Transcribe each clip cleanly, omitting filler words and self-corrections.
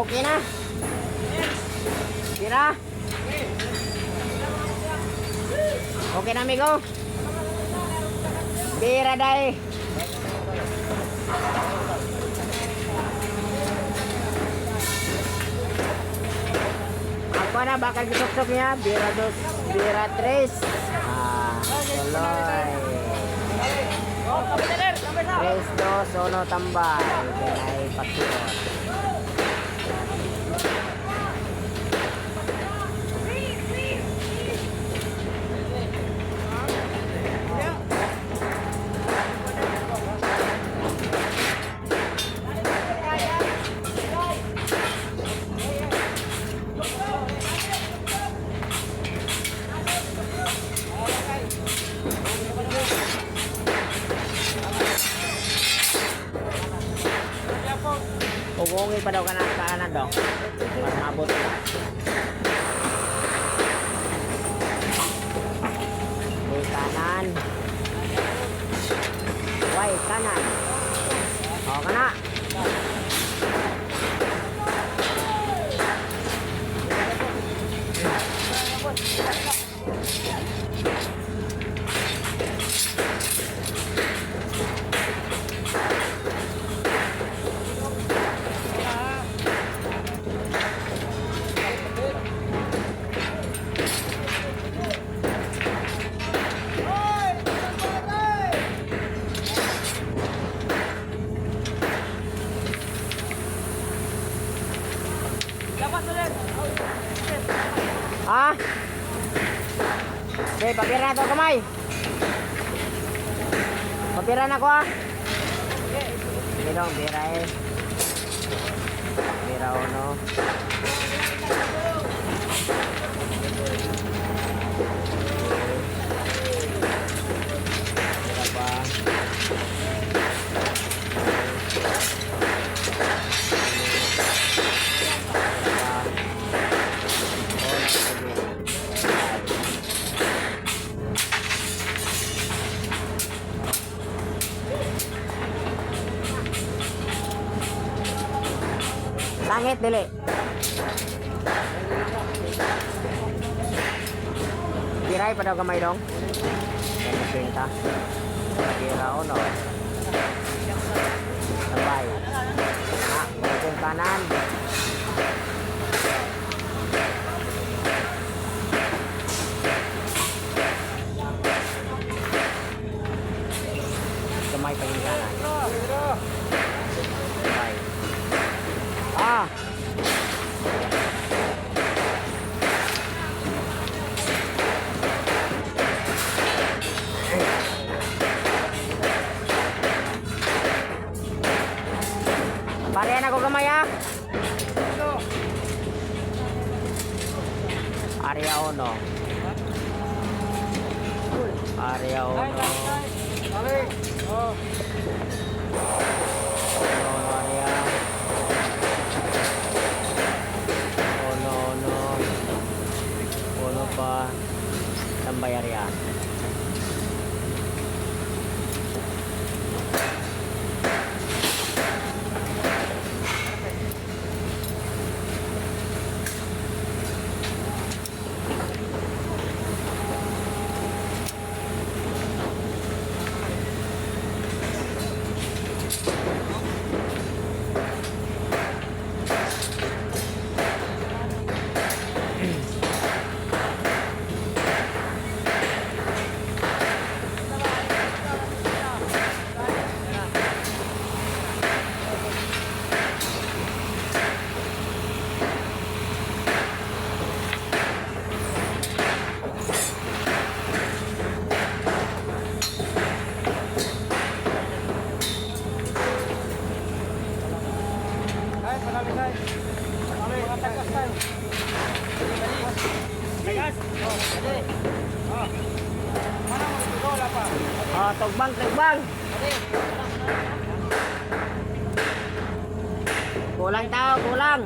Okay na. Tira. Okay na, amigo. Bira day. Ako na, bakal gisok-sok niya. Bira dos, bira tres. Tuloy. Tres, dos, uno, tambay. Denay pagsuot. Ugungin pa daw kanan dong. Mas mabot na. Uy, kanan. Uy, kanan. O, kana. Ha? Okay, papira na ito kamay. Papira na ko ha. Hindi dong, pira eh. Pira uno. Pira pa. Langit dili. Piray pa daw kamay dong. Pinta. Pira uno. Sabay. Bukong kanan. Kamay pa yung kanan. Sabay. Parehan ako kamay ha. Area uno. Area uno. Area. Uno pa. Tambay area. Oh, tugbang. Kulang tao, kulang.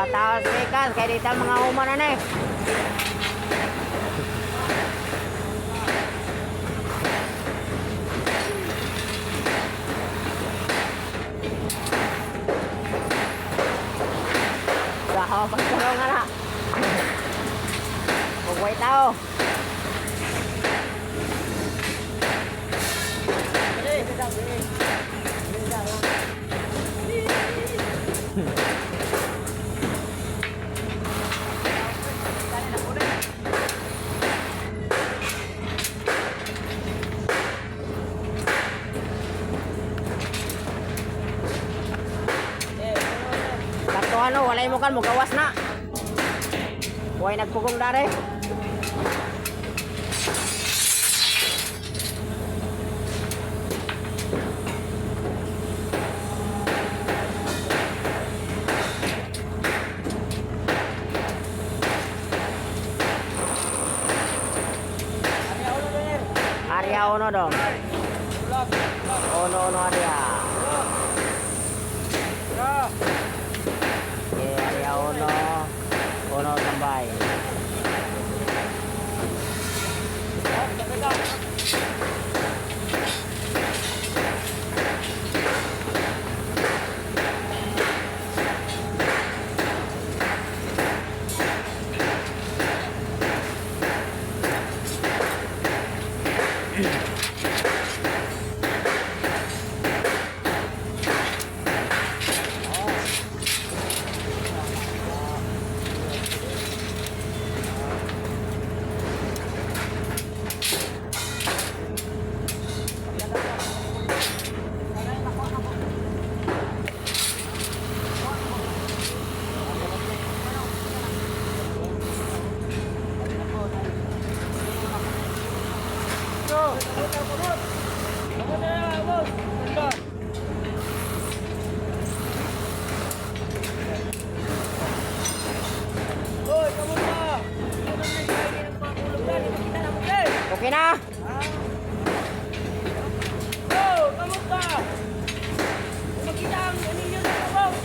Tawas ikan, kaya dito mga human na eh. pagtulungan na. Pagway tao. Sakto ano, walay mo kan, mugawas na. Huwag nagpugong dari. Area uno dong. Uno area. Okay, area uno tambay. Okay na? Kamusta? Makita ang ninyo sa trabaho.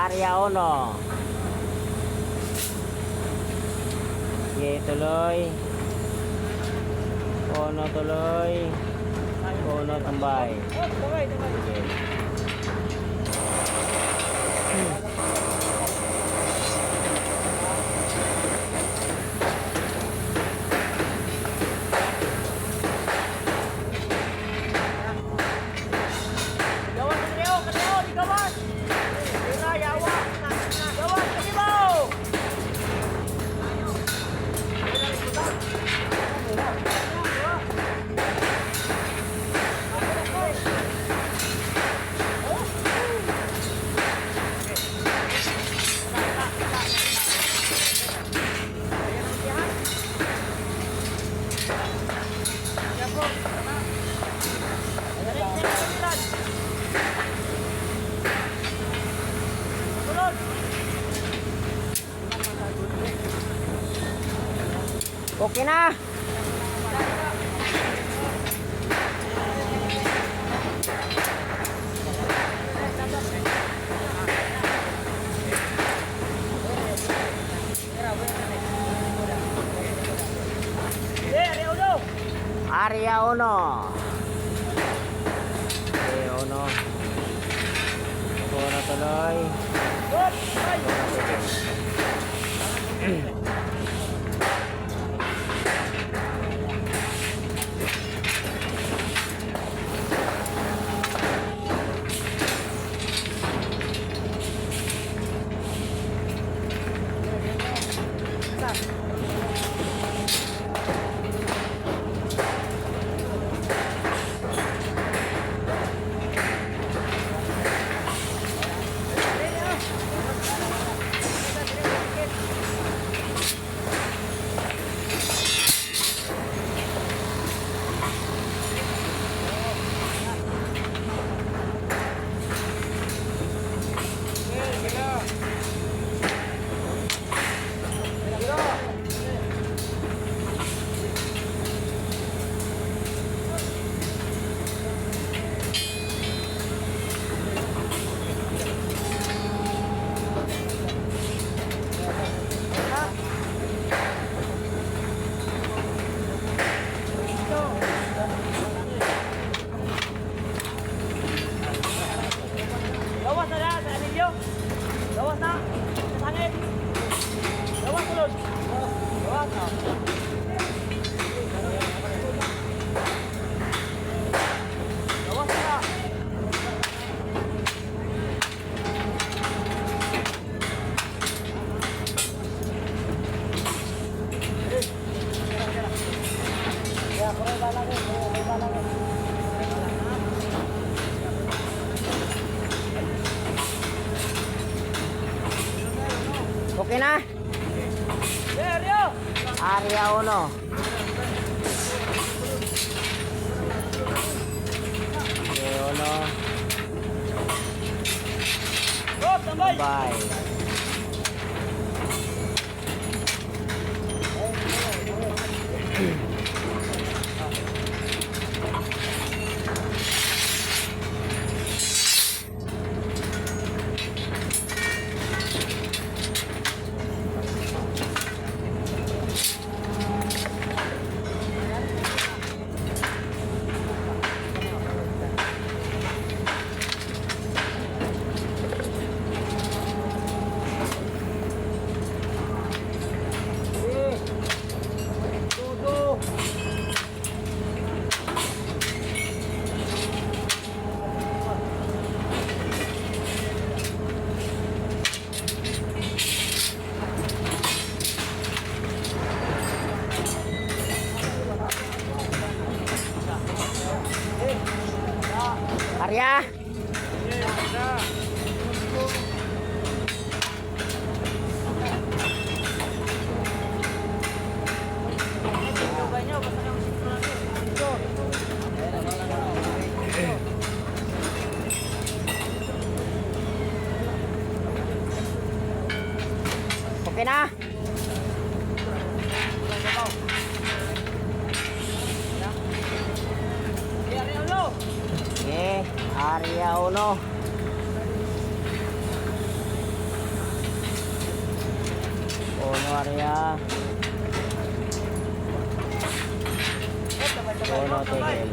Area uno. Okay, tuloy. Uno tuloy. Uno tambay. Okay. Okay na. Area uno. Okay, uno. Uno tuloy. Okay na? Area! Area 1. Okay, 1. Oh, tambay! Bye. Arya. Okay na? Area uno! Okay, area 1. Area. Uno tigil.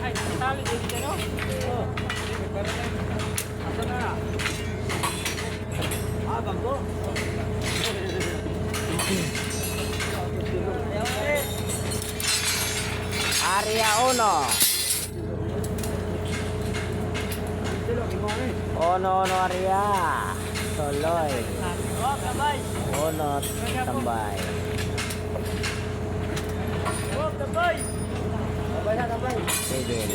Ay, tali din dito, no? Oo. Asa na? Bago. Area 1. Uno area. Tuloy. Oh, tambay! Uno tambay. Oh, tambay! Tigil.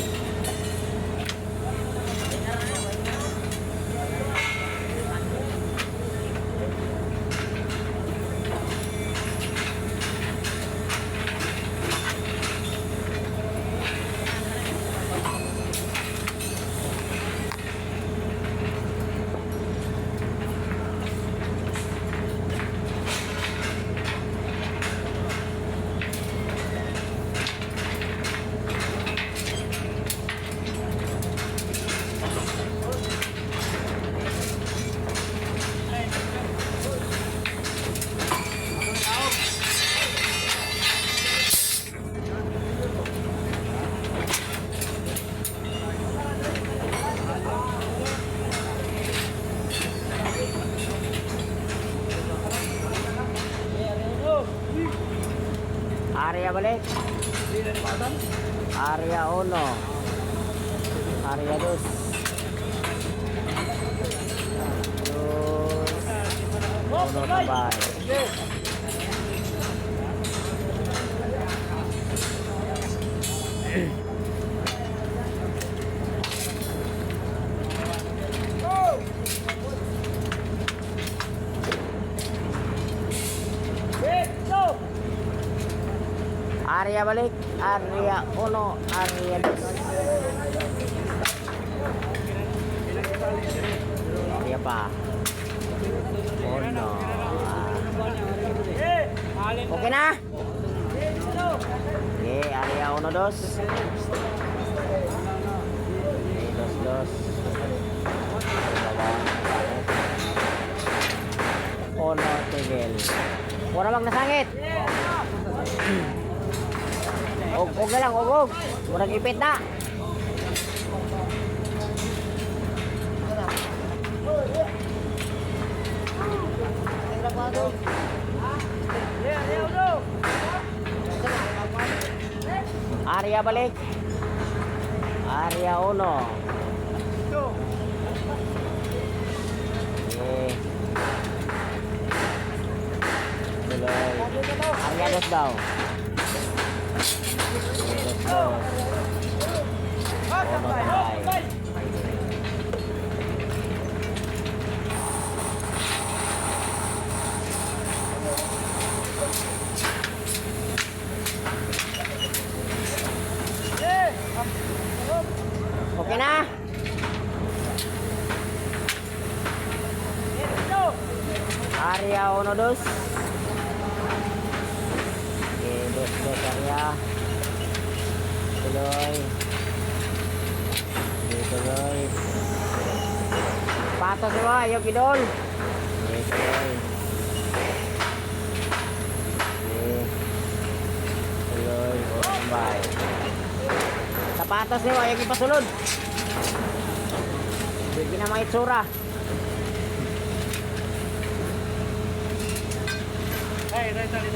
Area balik. Area 1. Area 2. Oh, Uno tambay! tambay. Dito! Area balik. Area 1. Area 2. Area pa. Uno. Eh, alin na. Okay na? Dito! Okay, area 1, 2. Okay, 2, 2. Uno, tigil. Mura magnasangit. Og na lang, og. Murag ipit na. Area balik. Area 1. Okay. Tuloy. Area 2 daw. Okay na? Area 1, 2. Okay, 2 area. Tuloy. Tuloy. Patos mo, ayaw kidol. Okay, tuloy. Okay. Tuloy. Bye. Sapatos mo, ayaw ipasulod. Hindi na mga itsura. Hey, dali.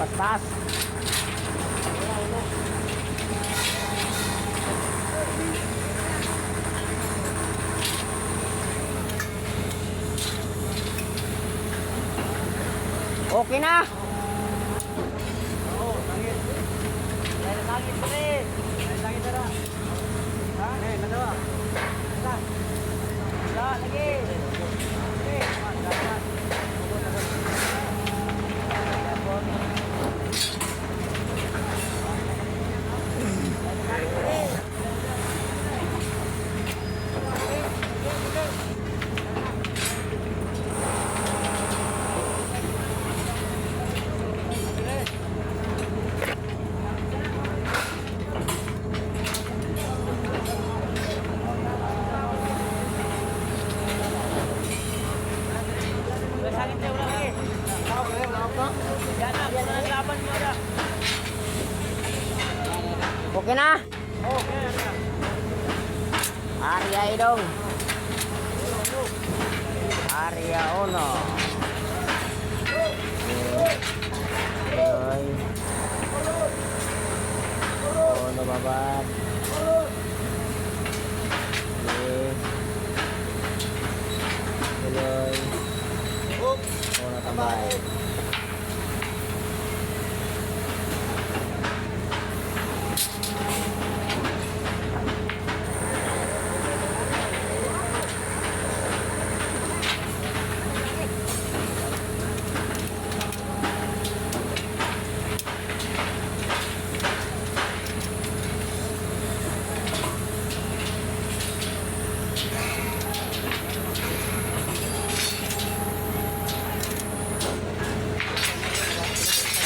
Paspas. Okay na. Okay na? Area idong. Area 1. Tuloy. Uno babad. Tuloy. Uno tambay.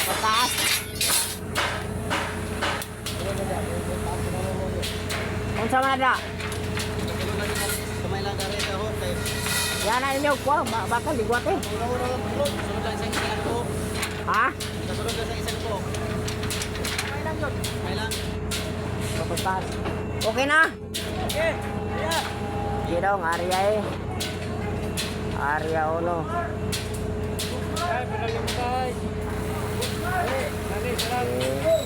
Pataas. Unsa man ada? Kamay lang dari ako kay. Yan na ninyo ko, bakal ligwat eh. Sunod lang sa isang ko. Ha? Sunod lang sa isang ko. Kamay lang. Pataas. Okay na? Okay. Yeah. Sige daw, area eh. Area 1. Ay, pinalim mo guys. Dali, sarap. Okay.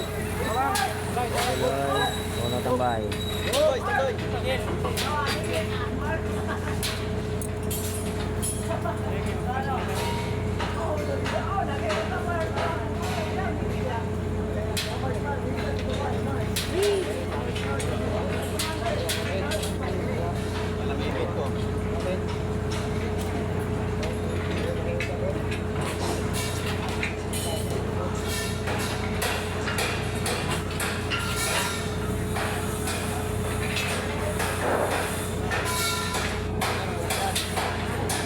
Sarap. Dali, sarap. Tuloy. Uno tambay. Sakit.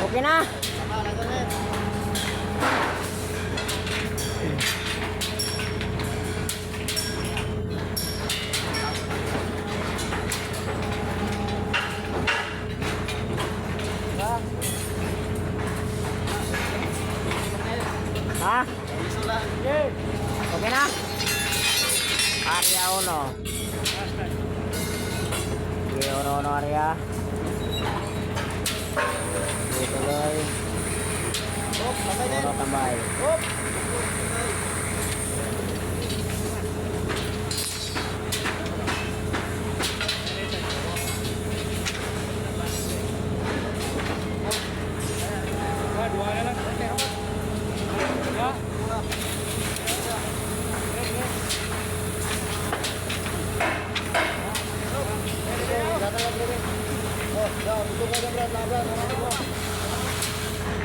Okay na. Ha? Okay na? Area 1. Okay, uno area. Okay, tuloy. Uno tambay. Dua na lang. Ya.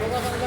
Tugas ang